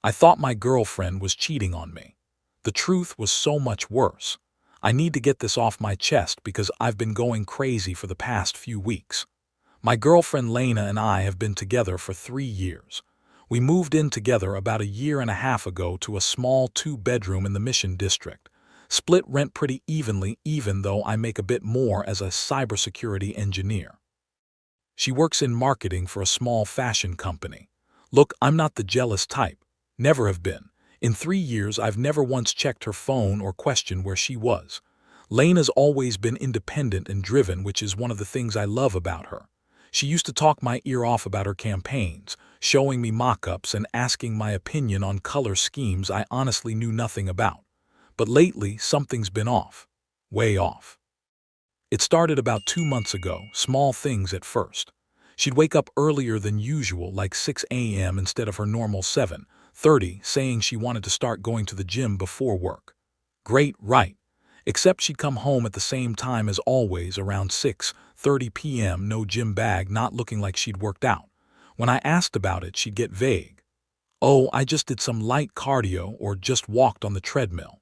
I thought my girlfriend was cheating on me. The truth was so much worse. I need to get this off my chest because I've been going crazy for the past few weeks. My girlfriend Lena and I have been together for 3 years. We moved in together about a year and a half ago to a small 2-bedroom in the Mission District. Split rent pretty evenly, even though I make a bit more as a cybersecurity engineer. She works in marketing for a small fashion company. Look, I'm not the jealous type. Never have been. In 3 years, I've never once checked her phone or questioned where she was. Lena's always been independent and driven, which is one of the things I love about her. She used to talk my ear off about her campaigns, showing me mock-ups and asking my opinion on color schemes I honestly knew nothing about. But lately, something's been off. Way off. It started about 2 months ago, small things at first. She'd wake up earlier than usual, like 6 a.m. instead of her normal 7:30, saying she wanted to start going to the gym before work. Great, right? Except she'd come home at the same time as always, around 6:30 p.m., no gym bag, not looking like she'd worked out. When I asked about it, she'd get vague. Oh, I just did some light cardio or just walked on the treadmill.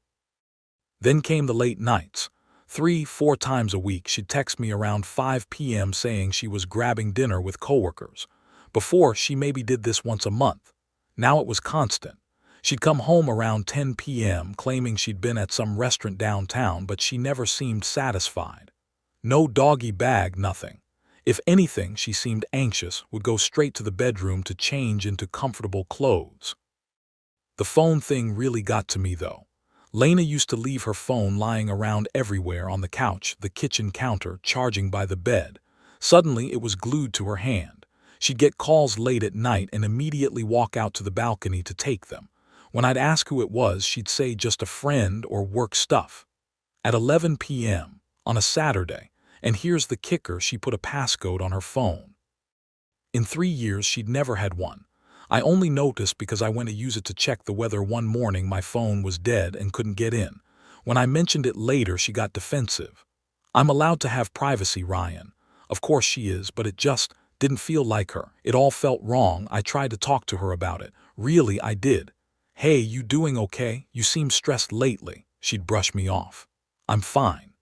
Then came the late nights. 3-4 times a week, she'd text me around 5 p.m. saying she was grabbing dinner with coworkers. Before, she maybe did this once a month. Now it was constant. She'd come home around 10 p.m. claiming she'd been at some restaurant downtown, but she never seemed satisfied. No doggy bag, nothing. If anything, she seemed anxious, would go straight to the bedroom to change into comfortable clothes. The phone thing really got to me, though. Lena used to leave her phone lying around everywhere, on the couch, the kitchen counter, charging by the bed. Suddenly, it was glued to her hand. She'd get calls late at night and immediately walk out to the balcony to take them. When I'd ask who it was, she'd say just a friend or work stuff. At 11 p.m. on a Saturday, and here's the kicker, she put a passcode on her phone. In 3 years, she'd never had one. I only noticed because I went to use it to check the weather one morning. My phone was dead and couldn't get in. When I mentioned it later, she got defensive. I'm allowed to have privacy, Ryan. Of course she is, but it just didn't feel like her. It all felt wrong. I tried to talk to her about it. Really, I did. Hey, you doing okay? You seem stressed lately. She'd brush me off. I'm fine.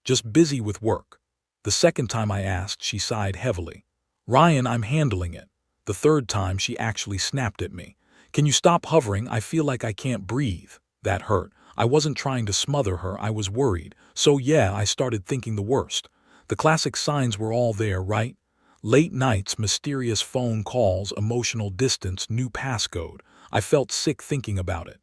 Just busy with work. The second time I asked, she sighed heavily. Ryan, I'm handling it. The third time, she actually snapped at me. Can you stop hovering? I feel like I can't breathe. That hurt. I wasn't trying to smother her, I was worried. So yeah, I started thinking the worst. The classic signs were all there, right? Late nights, mysterious phone calls, emotional distance, new passcode. I felt sick thinking about it.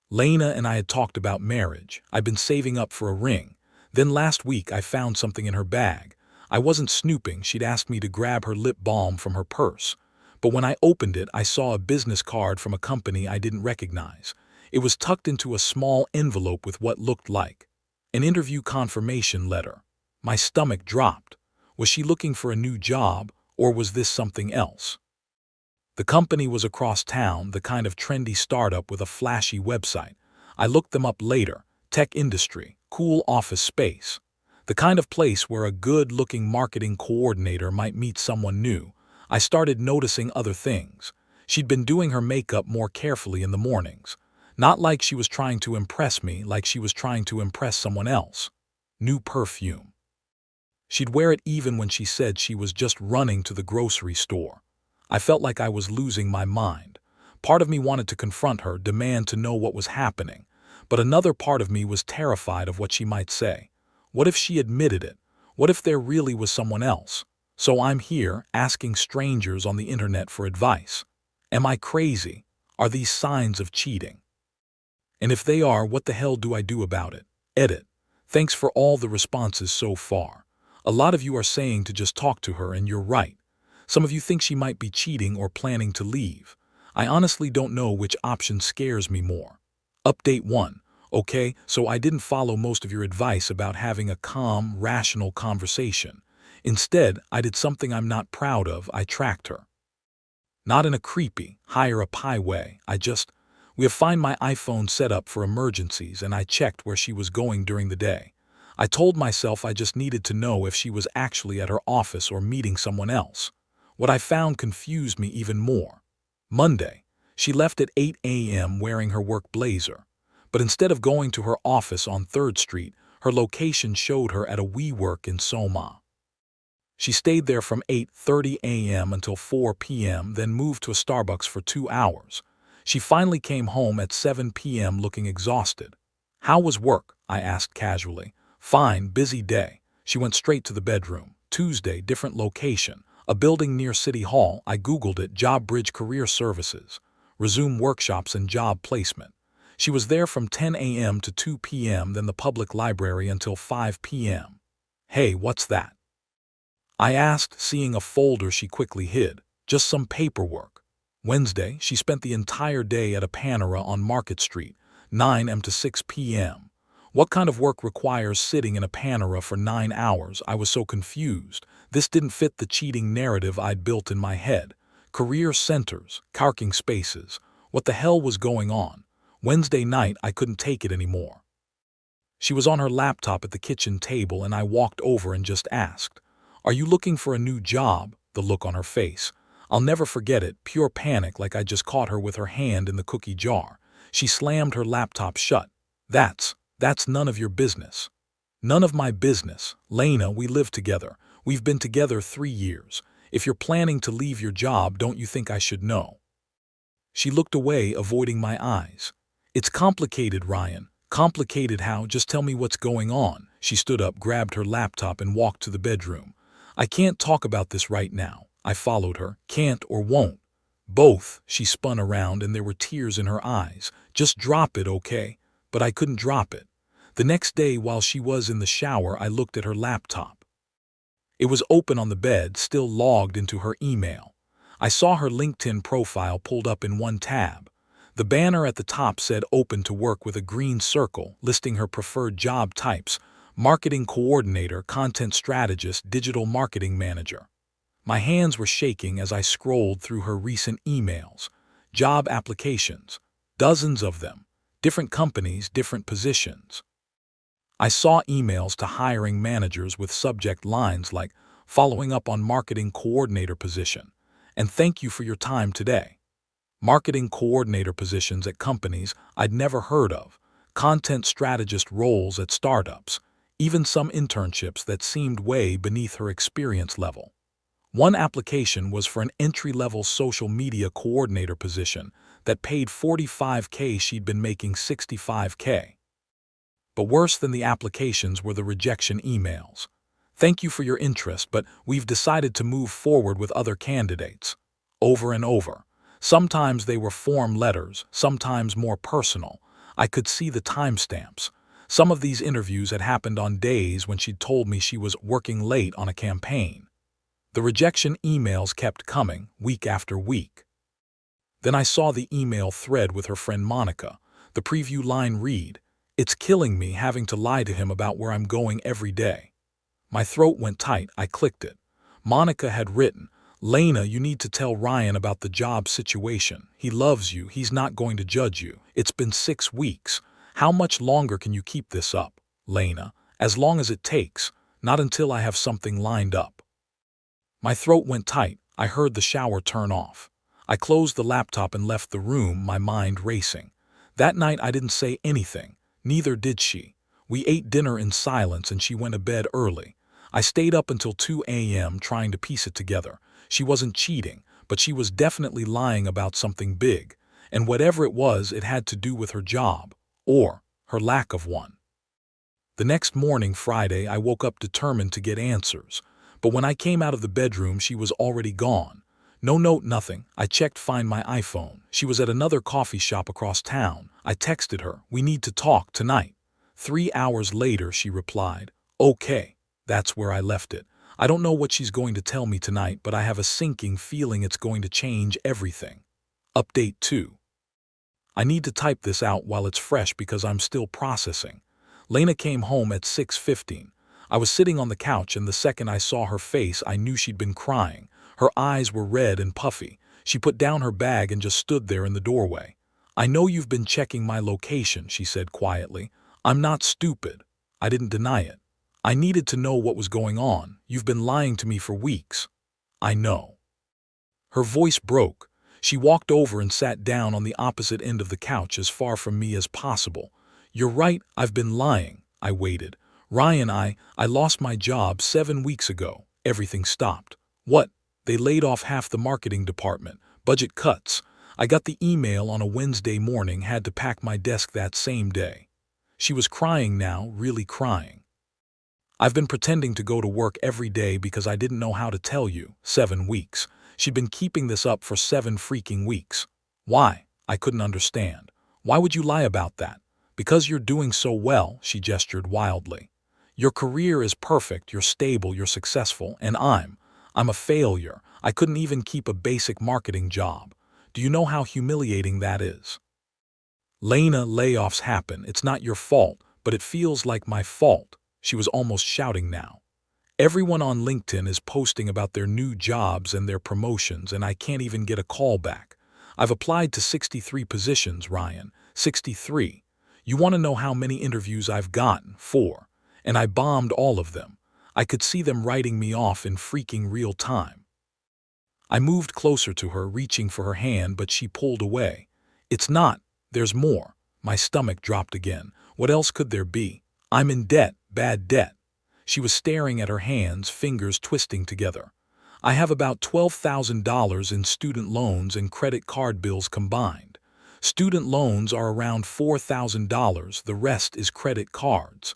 Lena and I had talked about marriage. I'd been saving up for a ring. Then last week, I found something in her bag. I wasn't snooping. She'd asked me to grab her lip balm from her purse. But when I opened it, I saw a business card from a company I didn't recognize. It was tucked into a small envelope with what looked like an interview confirmation letter. My stomach dropped. Was she looking for a new job, or was this something else? The company was across town, the kind of trendy startup with a flashy website. I looked them up later. Tech industry, cool office space. The kind of place where a good-looking marketing coordinator might meet someone new. I started noticing other things. She'd been doing her makeup more carefully in the mornings. Not like she was trying to impress me, like she was trying to impress someone else. New perfume. She'd wear it even when she said she was just running to the grocery store. I felt like I was losing my mind. Part of me wanted to confront her, demand to know what was happening. But another part of me was terrified of what she might say. What if she admitted it? What if there really was someone else? So I'm here, asking strangers on the internet for advice. Am I crazy? Are these signs of cheating? And if they are, what the hell do I do about it? Edit. Thanks for all the responses so far. A lot of you are saying to just talk to her, and you're right. Some of you think she might be cheating or planning to leave. I honestly don't know which option scares me more. Update 1. Okay, so I didn't follow most of your advice about having a calm, rational conversation. Instead, I did something I'm not proud of. I tracked her. Not in a creepy, hire-a-pie way. We have find my iPhone set up for emergencies, and I checked where she was going during the day. I told myself I just needed to know if she was actually at her office or meeting someone else. What I found confused me even more. Monday. She left at 8 a.m. wearing her work blazer. But instead of going to her office on 3rd Street, her location showed her at a WeWork in Soma. She stayed there from 8:30 a.m. until 4 p.m., then moved to a Starbucks for 2 hours. She finally came home at 7 p.m. looking exhausted. "How was work?" I asked casually. "Fine, busy day." She went straight to the bedroom. Tuesday, different location. A building near City Hall. I Googled it, Job Bridge Career Services. Resume workshops and job placement. She was there from 10 a.m. to 2 p.m., then the public library until 5 p.m. "Hey, what's that?" I asked, seeing a folder she quickly hid. "Just some paperwork." Wednesday, she spent the entire day at a Panera on Market Street, 9 a.m. to 6 p.m. What kind of work requires sitting in a Panera for 9 hours? I was so confused. This didn't fit the cheating narrative I'd built in my head. Career centers, parking spaces. What the hell was going on? Wednesday night, I couldn't take it anymore. She was on her laptop at the kitchen table, and I walked over and just asked, "Are you looking for a new job?" The look on her face. I'll never forget it, pure panic, like I just caught her with her hand in the cookie jar. She slammed her laptop shut. That's none of your business." "None of my business. Lena, we live together. We've been together 3 years. If you're planning to leave your job, don't you think I should know?" She looked away, avoiding my eyes. "It's complicated, Ryan." "Complicated how? Just tell me what's going on." She stood up, grabbed her laptop, and walked to the bedroom. "I can't talk about this right now." I followed her. "Can't or won't?" "Both." She spun around, and there were tears in her eyes. "Just drop it, okay?" But I couldn't drop it. The next day, while she was in the shower, I looked at her laptop. It was open on the bed, still logged into her email. I saw her LinkedIn profile pulled up in one tab. The banner at the top said "Open to Work" with a green circle, listing her preferred job types: marketing coordinator, content strategist, digital marketing manager. My hands were shaking as I scrolled through her recent emails. Job applications. Dozens of them. Different companies, different positions. I saw emails to hiring managers with subject lines like "Following up on marketing coordinator position" and "Thank you for your time today." Marketing coordinator positions at companies I'd never heard of, content strategist roles at startups, even some internships that seemed way beneath her experience level. One application was for an entry-level social media coordinator position that paid $45K. She'd been making $65K. But worse than the applications were the rejection emails. "Thank you for your interest, but we've decided to move forward with other candidates." Over and over. Sometimes they were form letters, sometimes more personal. I could see the timestamps. Some of these interviews had happened on days when she'd told me she was working late on a campaign. The rejection emails kept coming, week after week. Then I saw the email thread with her friend Monica. The preview line read, "It's killing me having to lie to him about where I'm going every day." My throat went tight. I clicked it. Monica had written, "Lena, you need to tell Ryan about the job situation. He loves you. He's not going to judge you. It's been 6 weeks. How much longer can you keep this up, Lena? As long as it takes. Not until I have something lined up." My throat went tight. I heard the shower turn off. I closed the laptop and left the room, my mind racing. That night I didn't say anything. Neither did she. We ate dinner in silence and she went to bed early. I stayed up until 2 a.m. trying to piece it together. She wasn't cheating, but she was definitely lying about something big. And whatever it was, it had to do with her job. Or her lack of one. The next morning, Friday, I woke up determined to get answers. But when I came out of the bedroom, she was already gone. No note, nothing. I checked Find My iPhone. She was at another coffee shop across town. I texted her, "We need to talk tonight." 3 hours later, she replied, "Okay." That's where I left it. I don't know what she's going to tell me tonight, but I have a sinking feeling it's going to change everything. Update 2. I need to type this out while it's fresh because I'm still processing. Lena came home at 6:15. I was sitting on the couch, and the second I saw her face, I knew she'd been crying. Her eyes were red and puffy. She put down her bag and just stood there in the doorway. "I know you've been checking my location," she said quietly. "I'm not stupid." I didn't deny it. "I needed to know what was going on. You've been lying to me for weeks." "I know." Her voice broke. She walked over and sat down on the opposite end of the couch as far from me as possible. "You're right, I've been lying," I waited. "Ryan, I lost my job 7 weeks ago. Everything stopped." "What?" "They laid off half the marketing department. Budget cuts. I got the email on a Wednesday morning, had to pack my desk that same day." She was crying now, really crying. "I've been pretending to go to work every day because I didn't know how to tell you. 7 weeks. She'd been keeping this up for 7 freaking weeks. Why?" I couldn't understand. "Why would you lie about that?" "Because you're doing so well," she gestured wildly. "Your career is perfect, you're stable, you're successful, and I'm a failure. I couldn't even keep a basic marketing job. Do you know how humiliating that is?" "Lena, layoffs happen. It's not your fault, but it feels like my fault." She was almost shouting now. "Everyone on LinkedIn is posting about their new jobs and their promotions, and I can't even get a call back. I've applied to 63 positions, Ryan. 63. You want to know how many interviews I've gotten? 4. And I bombed all of them. I could see them writing me off in freaking real time." I moved closer to her, reaching for her hand, but she pulled away. "It's not. There's more." My stomach dropped again. What else could there be? "I'm in debt, bad debt." She was staring at her hands, fingers twisting together. "I have about $12,000 in student loans and credit card bills combined. Student loans are around $4,000, the rest is credit cards.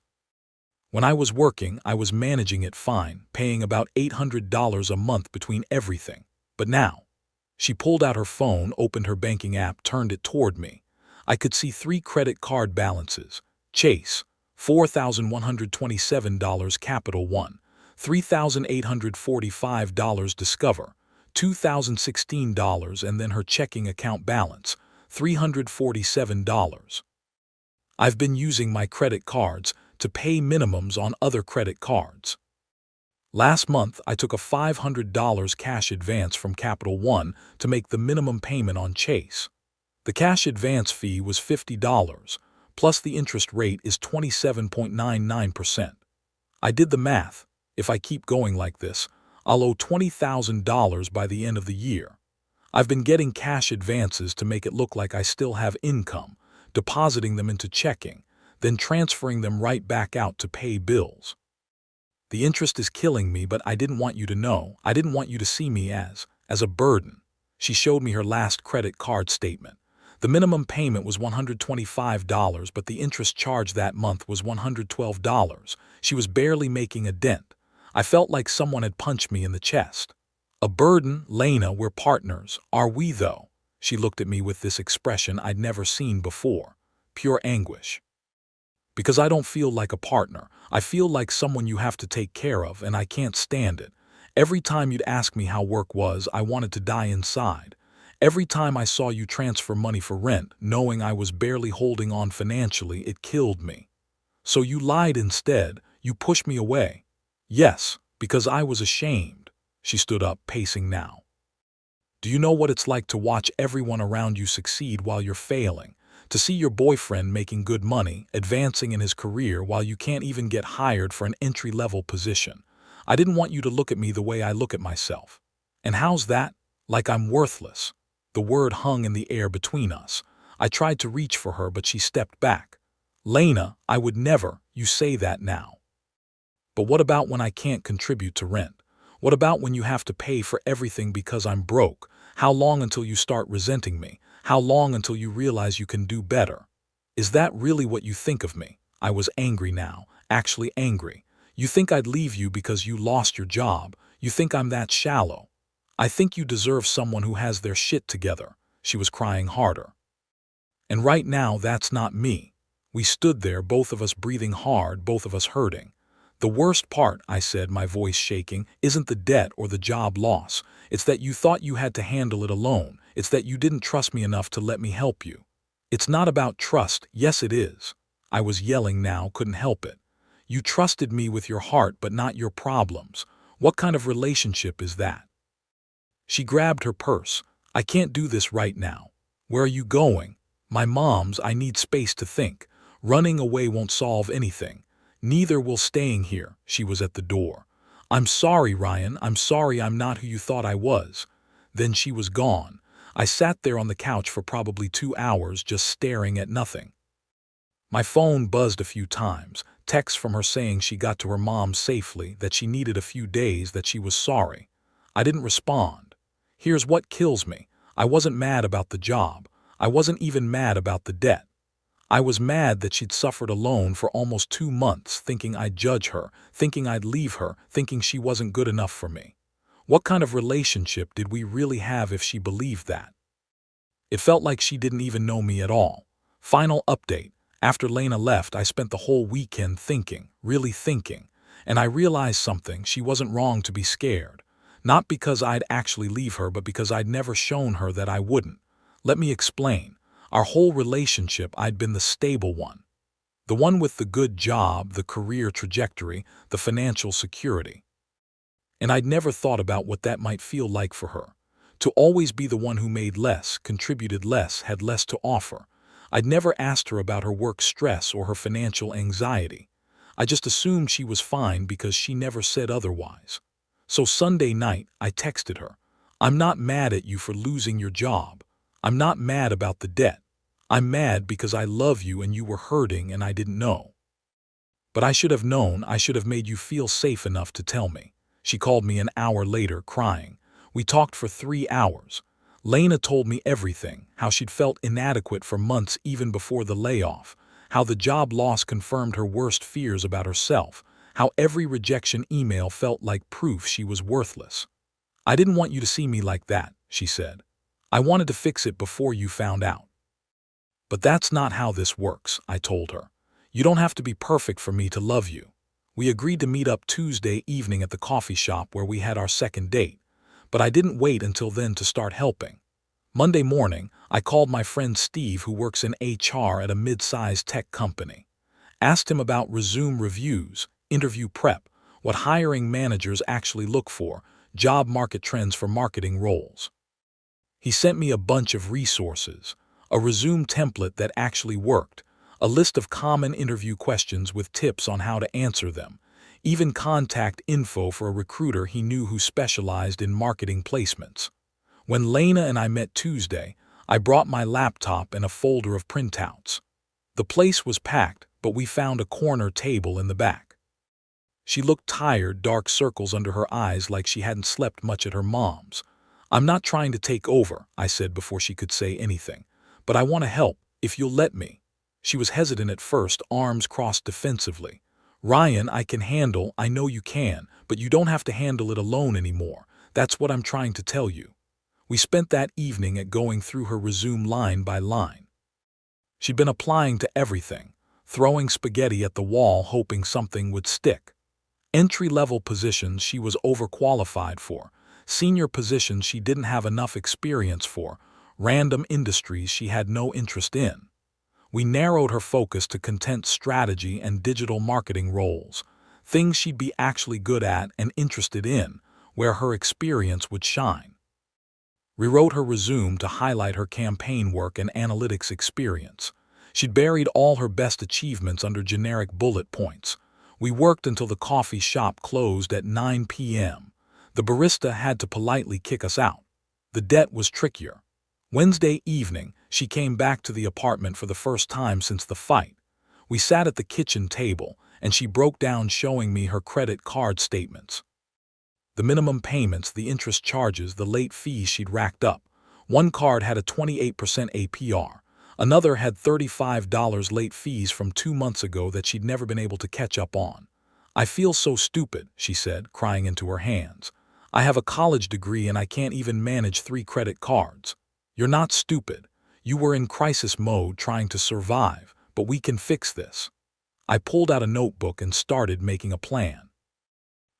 When I was working, I was managing it fine, paying about $800 a month between everything. But now..." She pulled out her phone, opened her banking app, turned it toward me. I could see 3 credit card balances. Chase, $4,127, Capital One, $3,845, Discover, $2,016, and then her checking account balance, $347. I've been using my credit cards to pay minimums on other credit cards. Last month, I took a $500 cash advance from Capital One to make the minimum payment on Chase. The cash advance fee was $50, plus the interest rate is 27.99%. I did the math. If I keep going like this, I'll owe $20,000 by the end of the year. I've been getting cash advances to make it look like I still have income, depositing them into checking, then transferring them right back out to pay bills. The interest is killing me, but I didn't want you to know. I didn't want you to see me as a burden." She showed me her last credit card statement. The minimum payment was $125, but the interest charge that month was $112. She was barely making a dent. I felt like someone had punched me in the chest. "A burden? Lena, we're partners. Are we, though?" She looked at me with this expression I'd never seen before. Pure anguish. "Because I don't feel like a partner. I feel like someone you have to take care of, and I can't stand it. Every time you'd ask me how work was, I wanted to die inside. Every time I saw you transfer money for rent, knowing I was barely holding on financially, it killed me. So you lied instead. You pushed me away." "Yes, because I was ashamed." She stood up, pacing now. "Do you know what it's like to watch everyone around you succeed while you're failing? To see your boyfriend making good money, advancing in his career while you can't even get hired for an entry-level position? I didn't want you to look at me the way I look at myself. And how's that? Like I'm worthless." The word hung in the air between us. I tried to reach for her, but she stepped back. "Lena, I would never. You say that now. But what about when I can't contribute to rent? What about when you have to pay for everything because I'm broke? How long until you start resenting me? How long until you realize you can do better? Is that really what you think of me?" I was angry now, actually angry. "You think I'd leave you because you lost your job? You think I'm that shallow? I think you deserve someone who has their shit together." She was crying harder. "And right now, that's not me." We stood there, both of us breathing hard, both of us hurting. "The worst part," I said, my voice shaking, "isn't the debt or the job loss. It's that you thought you had to handle it alone. It's that you didn't trust me enough to let me help you." "It's not about trust." "Yes, it is." I was yelling now, couldn't help it. "You trusted me with your heart, but not your problems. What kind of relationship is that?" She grabbed her purse. "I can't do this right now." "Where are you going?" "My mom's. I need space to think. Running away won't solve anything. Neither will staying here." She was at the door. "I'm sorry, Ryan. I'm sorry I'm not who you thought I was." Then she was gone. I sat there on the couch for probably 2 hours just staring at nothing. My phone buzzed a few times, texts from her saying she got to her mom safely, that she needed a few days, that she was sorry. I didn't respond. Here's what kills me. I wasn't mad about the job. I wasn't even mad about the debt. I was mad that she'd suffered alone for almost 2 months, thinking I'd judge her, thinking I'd leave her, thinking she wasn't good enough for me. What kind of relationship did we really have if she believed that? It felt like she didn't even know me at all. Final update. After Lena left, I spent the whole weekend thinking, really thinking, and I realized something. She wasn't wrong to be scared. Not because I'd actually leave her, but because I'd never shown her that I wouldn't. Let me explain. Our whole relationship, I'd been the stable one. The one with the good job, the career trajectory, the financial security. And I'd never thought about what that might feel like for her. To always be the one who made less, contributed less, had less to offer. I'd never asked her about her work stress or her financial anxiety. I just assumed she was fine because she never said otherwise. So Sunday night, I texted her. I'm not mad at you for losing your job. I'm not mad about the debt. I'm mad because I love you and you were hurting and I didn't know. But I should have known. I should have made you feel safe enough to tell me. She called me an hour later, crying. We talked for 3 hours. Lena told me everything, how she'd felt inadequate for months even before the layoff, how the job loss confirmed her worst fears about herself, how every rejection email felt like proof she was worthless. I didn't want you to see me like that, she said. I wanted to fix it before you found out. But that's not how this works, I told her. You don't have to be perfect for me to love you. We agreed to meet up Tuesday evening at the coffee shop where we had our second date. But I didn't wait until then to start helping. Monday morning, I called my friend Steve, who works in HR at a mid-sized tech company. Asked him about resume reviews, interview prep, what hiring managers actually look for, job market trends for marketing roles. He sent me a bunch of resources, a resume template that actually worked, a list of common interview questions with tips on how to answer them, even contact info for a recruiter he knew who specialized in marketing placements. When Lena and I met Tuesday, I brought my laptop and a folder of printouts. The place was packed, but we found a corner table in the back. She looked tired, dark circles under her eyes like she hadn't slept much at her mom's. I'm not trying to take over, I said before she could say anything, but I want to help, if you'll let me. She was hesitant at first, arms crossed defensively. Ryan, I can handle, I know you can, but you don't have to handle it alone anymore. That's what I'm trying to tell you. We spent that evening at going through her resume line by line. She'd been applying to everything, throwing spaghetti at the wall hoping something would stick. Entry-level positions she was overqualified for, senior positions she didn't have enough experience for, random industries she had no interest in. We narrowed her focus to content strategy and digital marketing roles, things she'd be actually good at and interested in, where her experience would shine. Rewrote her resume to highlight her campaign work and analytics experience. She'd buried all her best achievements under generic bullet points. We worked until the coffee shop closed at 9 p.m. The barista had to politely kick us out. The debt was trickier. Wednesday evening, she came back to the apartment for the first time since the fight. We sat at the kitchen table, and she broke down showing me her credit card statements. The minimum payments, the interest charges, the late fees she'd racked up. One card had a 28% APR. Another had $35 late fees from 2 months ago that she'd never been able to catch up on. I feel so stupid, she said, crying into her hands. I have a college degree and I can't even manage 3 credit cards. You're not stupid. You were in crisis mode trying to survive, but we can fix this. I pulled out a notebook and started making a plan.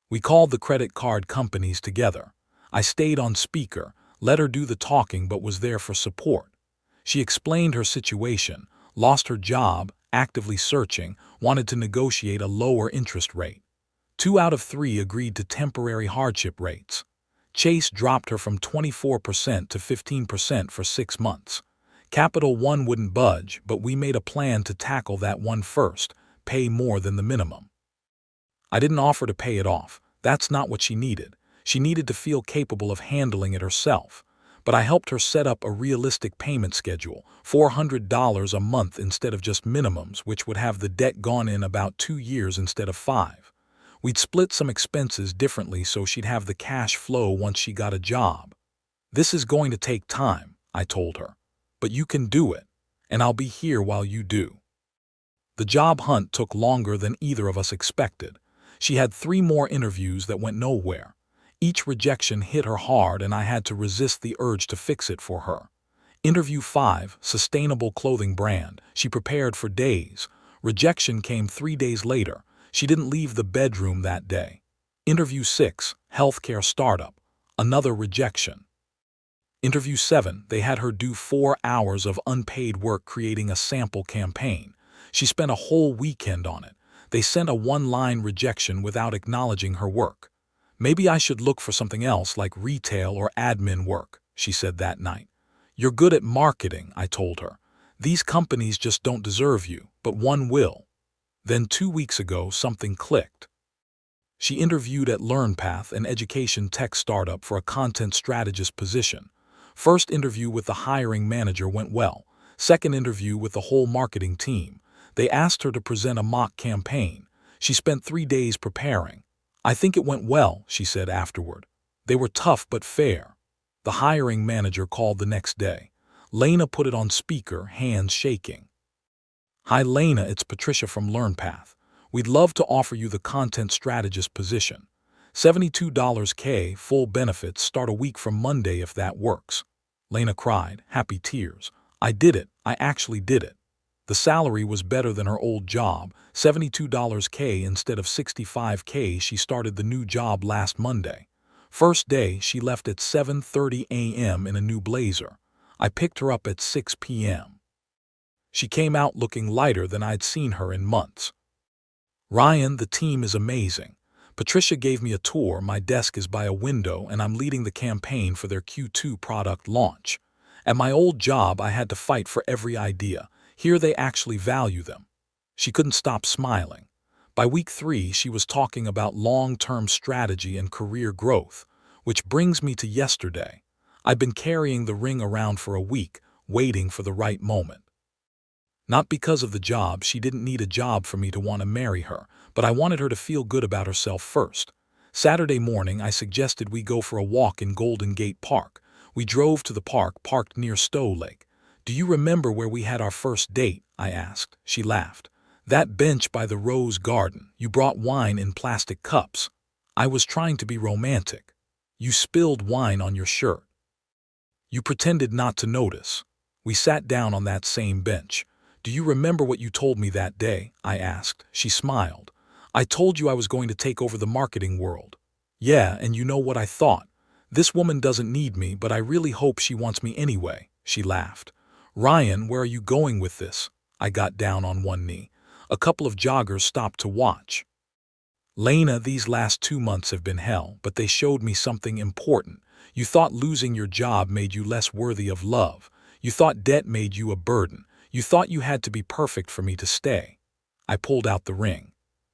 We called the credit card companies together. I stayed on speaker, let her do the talking, but was there for support. She explained her situation, lost her job, actively searching, wanted to negotiate a lower interest rate. 2 out of 3 agreed to temporary hardship rates. Chase dropped her from 24% to 15% for 6 months. Capital One wouldn't budge, but we made a plan to tackle that one first, pay more than the minimum. I didn't offer to pay it off. That's not what she needed. She needed to feel capable of handling it herself. But I helped her set up a realistic payment schedule, $400 a month instead of just minimums, which would have the debt gone in about 2 years instead of 5. We'd split some expenses differently so she'd have the cash flow once she got a job. This is going to take time, I told her. But you can do it, and I'll be here while you do. The job hunt took longer than either of us expected. She had 3 more interviews that went nowhere. Each rejection hit her hard, and I had to resist the urge to fix it for her. Interview 5, sustainable clothing brand. She prepared for days. Rejection came 3 days later. She didn't leave the bedroom that day. Interview 6, healthcare startup. Another rejection. Interview 7, they had her do 4 hours of unpaid work creating a sample campaign. She spent a whole weekend on it. They sent a 1-line rejection without acknowledging her work. Maybe I should look for something else like retail or admin work, she said that night. You're good at marketing, I told her. These companies just don't deserve you, but one will. Then 2 weeks ago, something clicked. She interviewed at LearnPath, an education tech startup, for a content strategist position. First interview with the hiring manager went well. Second interview with the whole marketing team. They asked her to present a mock campaign. She spent 3 days preparing. I think it went well, she said afterward. They were tough but fair. The hiring manager called the next day. Lena put it on speaker, hands shaking. Hi Lena, it's Patricia from LearnPath. We'd love to offer you the content strategist position. $72K, full benefits, start a week from Monday if that works. Lena cried, happy tears. I did it. I actually did it. The salary was better than her old job, $72K instead of $65K. She started the new job last Monday. First day, she left at 7:30 a.m. in a new blazer. I picked her up at 6 p.m. She came out looking lighter than I'd seen her in months. Ryan, the team is amazing. Patricia gave me a tour. My desk is by a window, and I'm leading the campaign for their Q2 product launch. At my old job, I had to fight for every idea. Here they actually value them. She couldn't stop smiling. By week 3, she was talking about long-term strategy and career growth, which brings me to yesterday. I've been carrying the ring around for a week, waiting for the right moment. Not because of the job. She didn't need a job for me to want to marry her, but I wanted her to feel good about herself first. Saturday morning, I suggested we go for a walk in Golden Gate Park. We drove to the park, parked near Stowe Lake. Do you remember where we had our first date? I asked. She laughed. That bench by the rose garden. You brought wine in plastic cups. I was trying to be romantic. You spilled wine on your shirt. You pretended not to notice. We sat down on that same bench. Do you remember what you told me that day? I asked. She smiled. I told you I was going to take over the marketing world. Yeah, and you know what I thought? This woman doesn't need me, but I really hope she wants me anyway. She laughed. Ryan, where are you going with this? I got down on one knee. A couple of joggers stopped to watch. Lena, these last 2 months have been hell, but they showed me something important. You thought losing your job made you less worthy of love. You thought debt made you a burden. You thought you had to be perfect for me to stay. I pulled out the ring.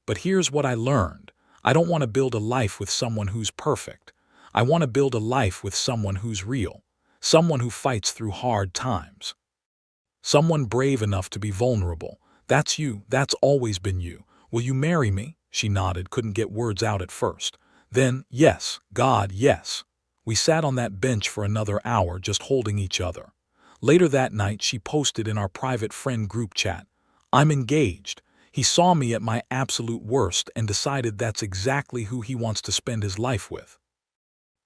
But here's what I learned. I don't want to build a life with someone who's perfect. I want to build a life with someone who's real. Someone who fights through hard times. Someone brave enough to be vulnerable. That's you. That's always been you. Will you marry me? She nodded, couldn't get words out at first. Then, yes, God, yes. We sat on that bench for another hour, just holding each other. Later that night, she posted in our private friend group chat, I'm engaged. He saw me at my absolute worst and decided that's exactly who he wants to spend his life with.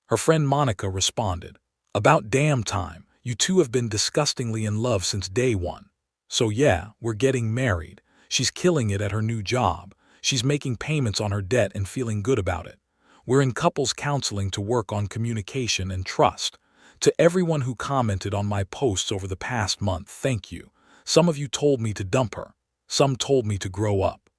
Her friend Monica responded, about damn time. You two have been disgustingly in love since day one. So yeah, we're getting married. She's killing it at her new job. She's making payments on her debt and feeling good about it. We're in couples counseling to work on communication and trust. To everyone who commented on my posts over the past month, thank you. Some of you told me to dump her. Some told me to grow up.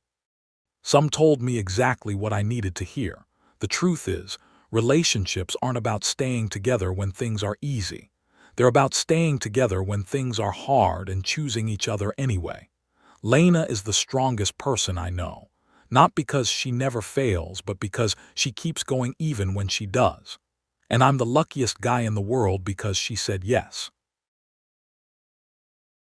Some told me exactly what I needed to hear. The truth is, relationships aren't about staying together when things are easy. They're about staying together when things are hard and choosing each other anyway. Lena is the strongest person I know. Not because she never fails, but because she keeps going even when she does. And I'm the luckiest guy in the world because she said yes.